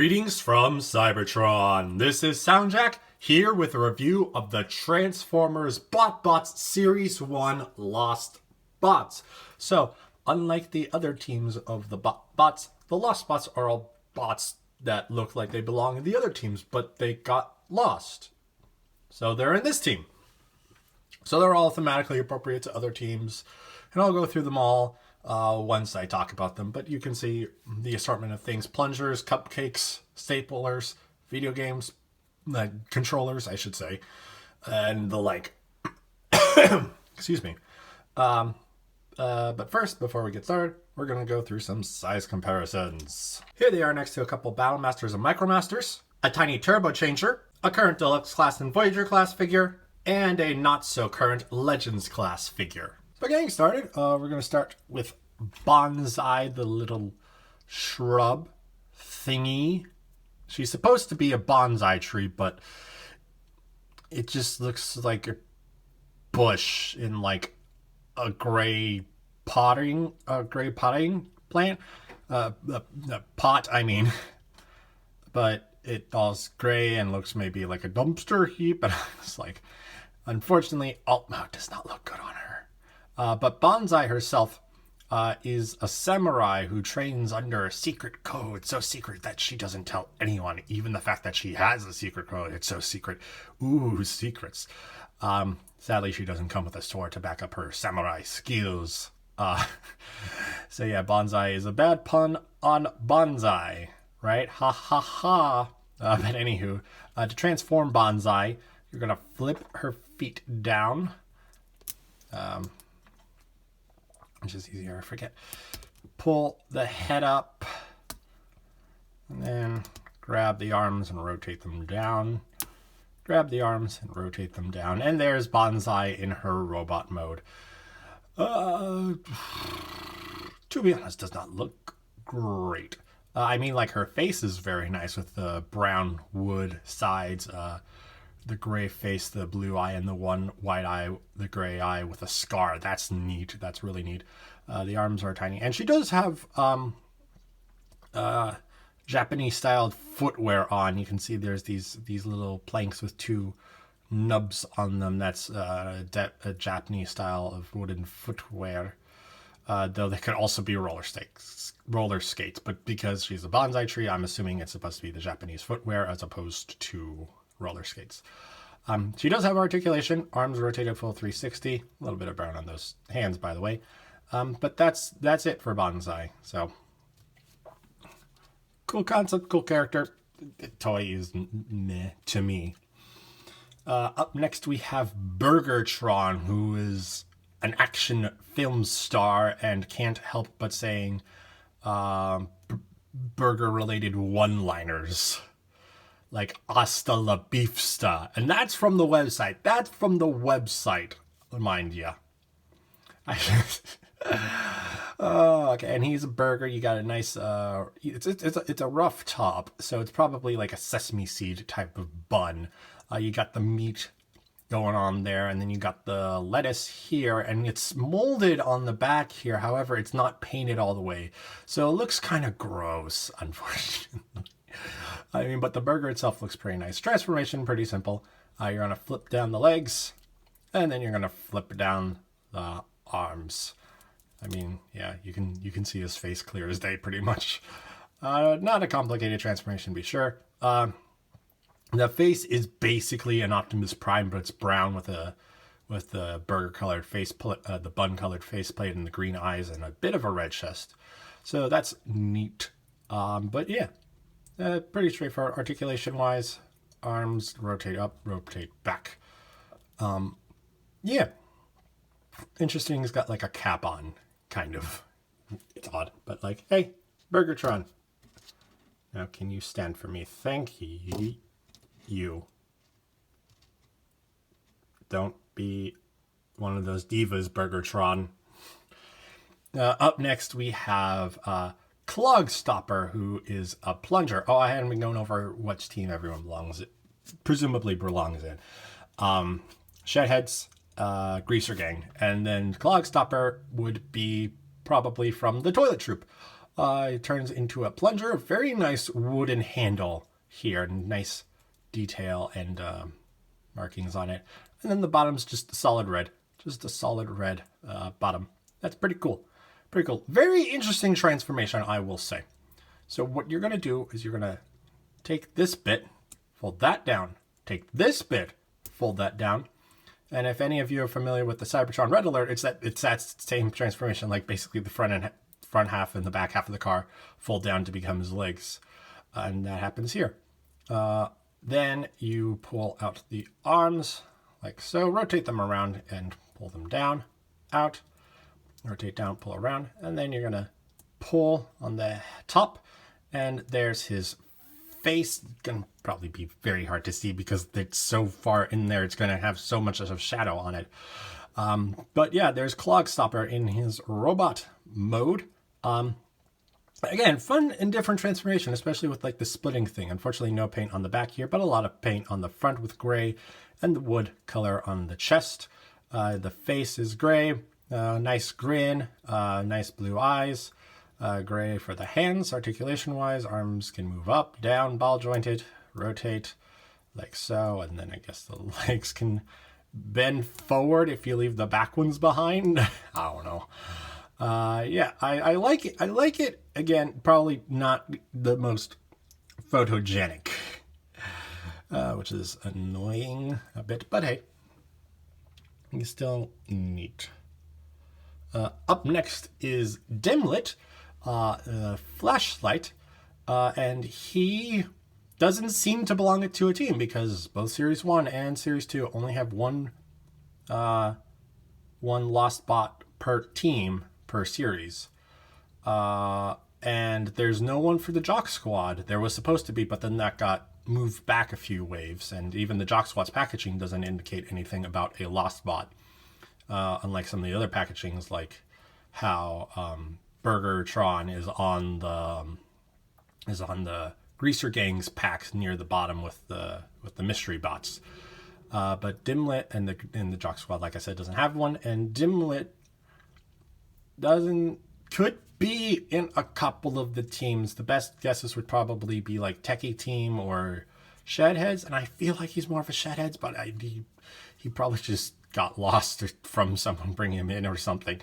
Greetings from Cybertron. This is SoundJack here with a review of the Transformers BotBots Series 1 Lost Bots. So, unlike the other teams of the BotBots, the Lost Bots are all bots that look like they belong in the other teams, but they got lost. So they're in this team. So they're all thematically appropriate to other teams, and I'll go through them all once I talk about them. But you can see the assortment of things: plungers, cupcakes, staplers, video games, controllers, I should say, and the like. Excuse me. But first, before we get started, we're going to go through some size comparisons. Here they are next to a couple Battle Masters and Micromasters, a tiny Turbo Changer, a current Deluxe class and Voyager class figure, and a not-so-current Legends class figure. So getting started, we're going to start with Bonz-Eye, the little shrub thingy. She's supposed to be a bonsai tree, but it just looks like a bush in like a gray potting plant. Pot, I mean. But it all's gray and looks maybe like a dumpster heap. And it's like, unfortunately, alt mode does not look good on her. But Bonsai herself is a samurai who trains under a secret code, so secret that she doesn't tell anyone. Even the fact that she has a secret code, it's so secret. Ooh, secrets. Sadly, she doesn't come with a sword to back up her samurai skills. So yeah, Bonsai is a bad pun on bonsai, right? Ha ha ha. But anywho, to transform Bonsai, you're going to flip her feet down. Which is easier, I forget. Pull the head up. And then grab the arms and rotate them down. Grab the arms and rotate them down. And there's Bonsai in her robot mode. To be honest, does not look great. I mean, like, her face is very nice with the brown wood sides, the gray face, the blue eye, and the one white eye, the gray eye with a scar. That's neat. That's really neat. The arms are tiny. And she does have Japanese-styled footwear on. You can see there's these little planks with two nubs on them. That's a Japanese style of wooden footwear. Though they could also be roller skates. But because she's a bonsai tree, I'm assuming it's supposed to be the Japanese footwear as opposed to roller skates. She does have articulation, arms rotated full 360, a little bit of brown on those hands, by the way. But that's it for Bonsai. So cool concept, cool character. The toy is meh to me. Up next we have Burgertron, who is an action film star and can't help but saying burger-related one-liners. Like, hasta la beefsta. And that's from the website. That's from the website, mind ya. Oh, okay. And he's a burger. You got a nice, it's a rough top. So it's probably like a sesame seed type of bun. You got the meat going on there, and then you got the lettuce here, and it's molded on the back here. However, it's not painted all the way. So it looks kind of gross, unfortunately. I mean, but the burger itself looks pretty nice. Transformation, pretty simple. You're going to flip down the legs, and then you're going to flip down the arms. I mean, yeah, you can see his face clear as day, pretty much. Not a complicated transformation, be sure. The face is basically an Optimus Prime, but it's brown with the burger-colored face, the bun-colored faceplate, and the green eyes, and a bit of a red chest. So that's neat. But yeah. Pretty straightforward articulation-wise. Arms rotate up, rotate back. Yeah. Interesting. He's got like a cap on, kind of. It's odd, but like, hey, Burgertron. Now, can you stand for me? Thank you. Don't be one of those divas, Burgertron. Up next, we have Clogstopper, who is a plunger. Oh, I hadn't been going over which team everyone presumably belongs in. Shedheads, Greaser Gang, and then Clogstopper would be probably from the Toilet Troop. It turns into a plunger. Very nice wooden handle here. Nice detail and markings on it. And then the bottom's just a solid red. Just a solid red bottom. That's pretty cool. Pretty cool. Very interesting transformation, I will say. So what you're going to do is you're going to take this bit, fold that down. Take this bit, fold that down. And if any of you are familiar with the Cybertron Red Alert, it's that same transformation, like basically the front half and the back half of the car fold down to become his legs. And that happens here. Then you pull out the arms like so, rotate them around and pull them down, out, rotate down, pull around, and then you're gonna pull on the top, and there's his face. It's gonna probably be very hard to see because it's so far in there, it's gonna have so much of a shadow on it. But yeah, there's Clogstopper in his robot mode. Again, fun and different transformation, especially with like the splitting thing. Unfortunately, no paint on the back here, but a lot of paint on the front with gray and the wood color on the chest. The face is gray, nice grin, nice blue eyes, gray for the hands, articulation-wise. Arms can move up, down, ball jointed, rotate like so, and then I guess the legs can bend forward if you leave the back ones behind. I don't know. Yeah, I like it. I like it. Again, probably not the most photogenic, which is annoying a bit, but hey, it's still neat. Up next is Dimlet, the Flashlight, and he doesn't seem to belong to a team because both Series 1 and Series 2 only have one lost bot per team per series. And there's no one for the Jock Squad. There was supposed to be, but then that got moved back a few waves, and even the Jock Squad's packaging doesn't indicate anything about a lost bot. Unlike some of the other packagings, like how Burgertron is on the Greaser Gangs packs near the bottom with the mystery bots. But Dimlet and the Jock Squad, like I said, doesn't have one, and Dimlet could be in a couple of the teams. The best guesses would probably be like Techie Team or Shedheads, and I feel like he's more of a Shedheads, but he probably just got lost from someone bringing him in or something.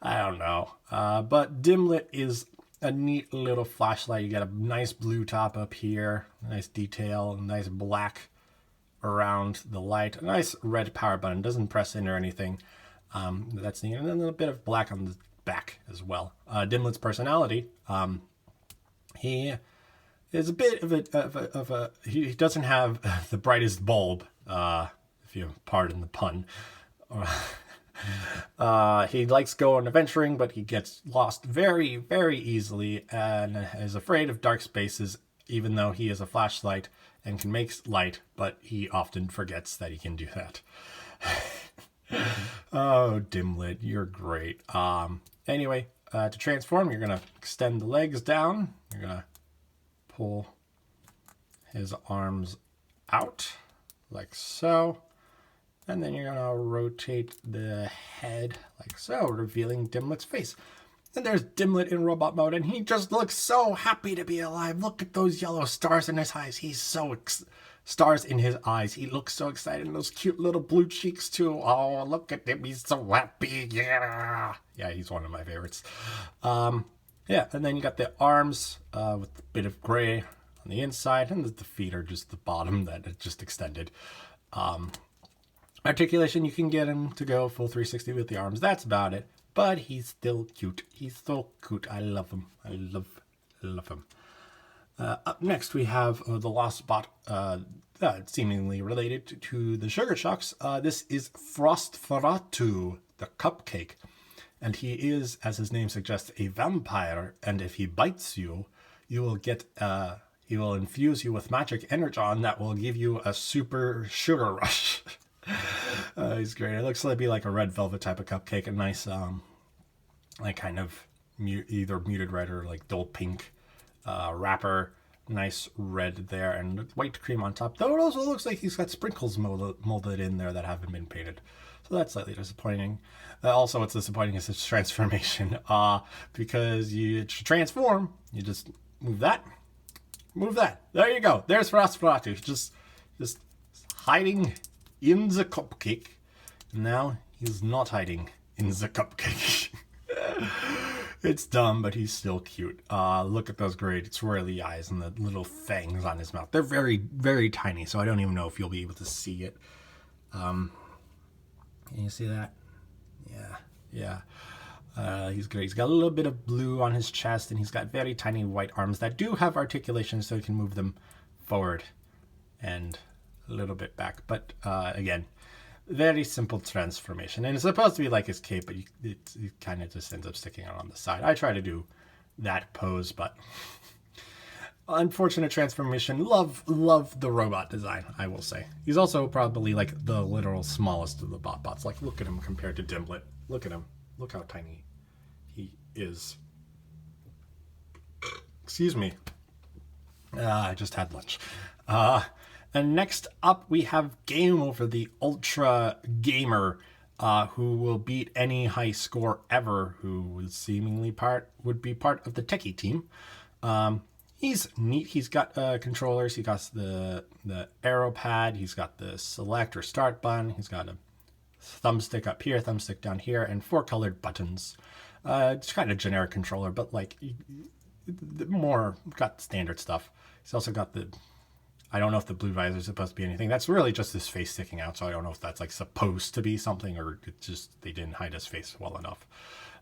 I don't know. But Dimlet is a neat little flashlight. You got a nice blue top up here, nice detail, nice black around the light, a nice red power button. Doesn't press in or anything. That's neat, and then a bit of black on the back as well. Dimlet's personality, he is a bit of a he doesn't have the brightest bulb, if you pardon the pun. He likes going adventuring, but he gets lost very, very easily and is afraid of dark spaces, even though he is a flashlight and can make light, but he often forgets that he can do that. Oh, Dimlet, you're great. Anyway, to transform, you're going to extend the legs down. You're going to pull his arms out like so. And then you're going to rotate the head like so, revealing Dimlet's face. And there's Dimlet in robot mode, and he just looks so happy to be alive. Look at those yellow stars in his eyes. He's so stars in his eyes. He looks so excited. And those cute little blue cheeks too. Oh, look at him. He's so happy. Yeah. Yeah, he's one of my favorites. Yeah, and then you got the arms with a bit of gray on the inside, and the feet are just the bottom that it just extended. Articulation, you can get him to go full 360 with the arms. That's about it. But he's still cute. He's so cute. I love him. I love him. Up next, we have the Lost Bot, seemingly related to the Sugar Shocks. This is Frostferatu the Cupcake. And he is, as his name suggests, a vampire. And if he bites you, you will get... he will infuse you with magic energon that will give you a super sugar rush. He's great. It looks like be like a red velvet type of cupcake, a nice like kind of either muted red or like dull pink wrapper. nice red there and white cream on top. Though it also looks like he's got sprinkles molded in there that haven't been painted. So that's slightly disappointing. Also, what's disappointing is its transformation. Because to transform, you just move that. Move that. There you go. There's Frostferatu. Just hiding in the cupcake. Now he's not hiding in the cupcake. It's dumb, but he's still cute. Look at those great swirly eyes and the little fangs on his mouth. They're very, very tiny, so I don't even know if you'll be able to see it. Can you see that? Yeah. He's great. He's got a little bit of blue on his chest, and he's got very tiny white arms that do have articulation, so he can move them forward and a little bit back. But again, very simple transformation. And it's supposed to be like his cape, but it kind of just ends up sticking out on the side. I try to do that pose, but unfortunate transformation. Love the robot design, I will say. He's also probably like the literal smallest of the BotBots. Like, look at him compared to Dimlet. Look at him. Look how tiny he is. Excuse me. I just had lunch. And next up, we have Game Over, the Ultra Gamer, who will beat any high score ever, who would seemingly would be part of the techie team. He's neat. He's got controllers. He got the arrow pad. He's got the select or start button. He's got a thumbstick up here, thumbstick down here, and 4 colored buttons. It's kind of generic controller, but like more got standard stuff. He's also got I don't know if the blue visor is supposed to be anything. That's really just his face sticking out, so I don't know if that's like supposed to be something or it's just they didn't hide his face well enough.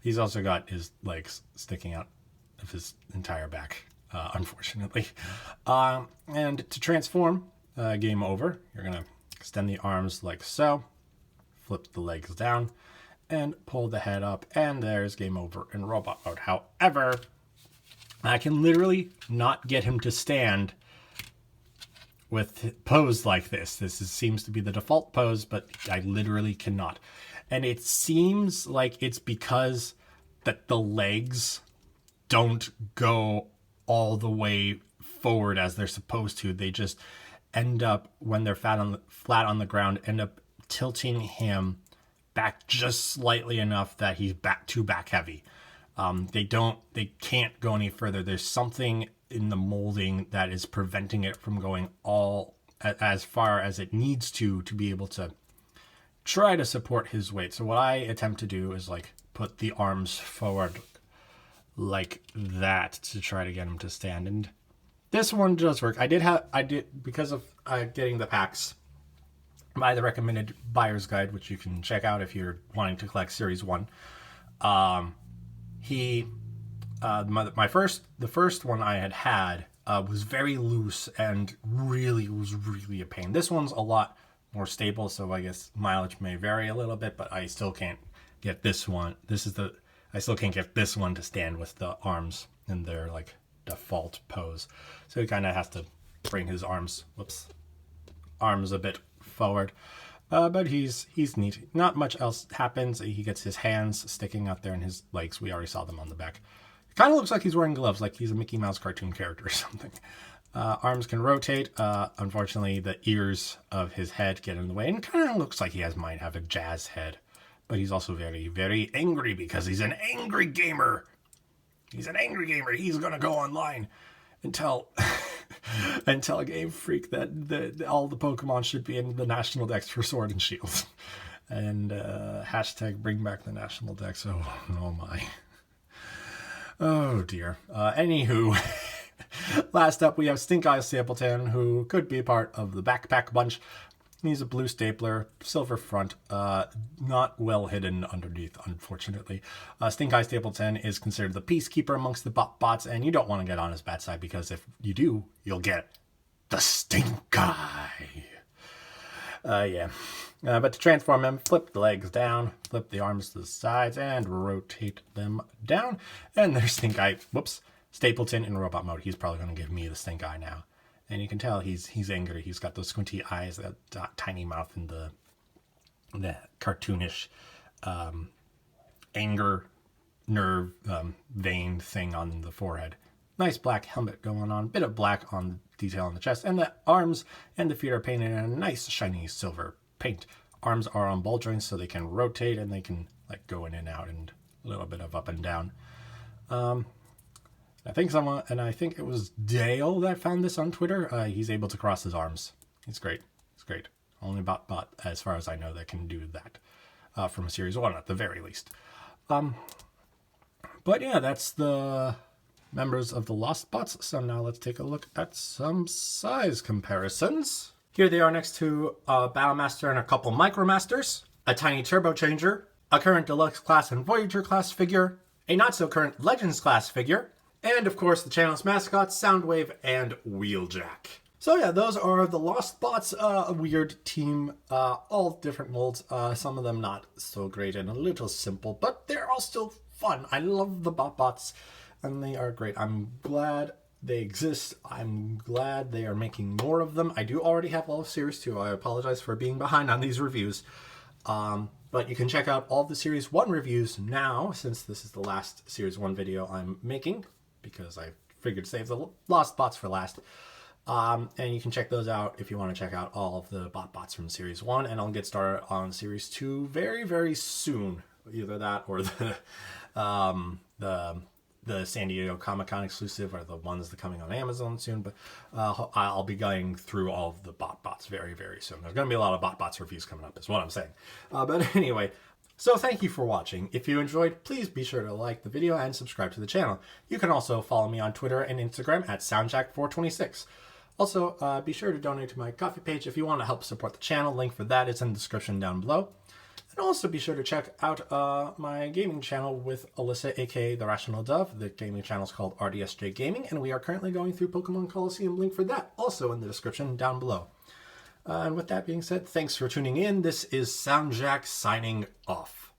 He's also got his legs sticking out of his entire back, unfortunately. And to transform, Game Over, you're going to extend the arms like so, flip the legs down, and pull the head up, and there's Game Over in robot mode. However, I can literally not get him to stand with pose like this. Seems to be the default pose, but I literally cannot. And it seems like it's because that the legs don't go all the way forward as they're supposed to. They just end up, when they're flat on the ground, end up tilting him back just slightly enough that he's too back heavy. They can't go any further. There's something in the molding that is preventing it from going all as far as it needs to be able to try to support his weight. So what I attempt to do is like put the arms forward like that to try to get him to stand. And this one does work. I did because of getting the packs by the recommended buyer's guide, which you can check out if you're wanting to collect series 1. The first one I had was very loose and was really a pain. This one's a lot more stable, so I guess mileage may vary a little bit, but I still can't get this one. I still can't get this one to stand with the arms in their like default pose. So he kind of has to bring his arms a bit forward. But he's neat. Not much else happens. He gets his hands sticking out there and his legs. We already saw them on the back. It kind of looks like he's wearing gloves, like he's a Mickey Mouse cartoon character or something. Arms can rotate. Unfortunately, the ears of his head get in the way, and kind of looks like might have a jazz head. But he's also very, very angry because he's an angry gamer. He's an angry gamer. He's gonna go online and tell Game Freak that all the Pokemon should be in the National Dex for Sword and Shield. And hashtag bring back the National Dex. Oh my. Oh dear. Anywho, last up we have Stinkeye Stapleton, who could be part of the backpack bunch. He's a blue stapler, silver front, not well hidden underneath, unfortunately. Stinkeye Stapleton is considered the peacekeeper amongst the BotBots, and you don't want to get on his bad side, because if you do, you'll get the Stinkeye. But to transform him, flip the legs down, flip the arms to the sides, and rotate them down. And there's Stinkeye, Stapleton in robot mode. He's probably going to give me the Stinkeye now. And you can tell he's angry. He's got those squinty eyes, that tiny mouth, and the cartoonish anger nerve vein thing on the forehead. Nice black helmet going on, bit of black on the detail on the chest, and the arms and the feet are painted in a nice shiny silver paint. Arms are on ball joints so they can rotate and they can like go in and out and a little bit of up and down. I think it was Dale that found this on Twitter. He's able to cross his arms. It's great. It's great. Only BotBot, as far as I know, that can do that from Series 1 at the very least. But yeah, that's the members of the Lost Bots. So now let's take a look at some size comparisons. Here they are next to a Battlemaster and a couple Micromasters, a tiny Turbo Changer, a current Deluxe class and Voyager class figure, a not so current Legends class figure, and of course the channel's mascots, Soundwave and Wheeljack. So yeah, those are the Lost Bots, a weird team, all different molds, some of them not so great and a little simple, but they're all still fun. I love the BotBots and they are great. I'm glad they exist. I'm glad they are making more of them. I do already have all of Series 2. I apologize for being behind on these reviews. But you can check out all the Series 1 reviews now, since this is the last Series 1 video I'm making, because I figured to save the Lost Bots for last. And you can check those out if you want to check out all of the BotBots from Series 1, and I'll get started on Series 2 very, very soon. Either that or the San Diego Comic-Con exclusive are the ones that are coming on Amazon soon, but I'll be going through all of the BotBots very, very soon. There's going to be a lot of BotBots reviews coming up is what I'm saying. But anyway, so thank you for watching. If you enjoyed, please be sure to like the video and subscribe to the channel. You can also follow me on Twitter and Instagram at SoundJack426. Also, be sure to donate to my Ko-fi page if you want to help support the channel. Link for that is in the description down below. And also be sure to check out my gaming channel with Alyssa, aka The Rational Dove. The gaming channel is called RDSJ Gaming, and we are currently going through Pokemon Coliseum. Link for that also in the description down below. And with that being said, thanks for tuning in. This is SoundJack signing off.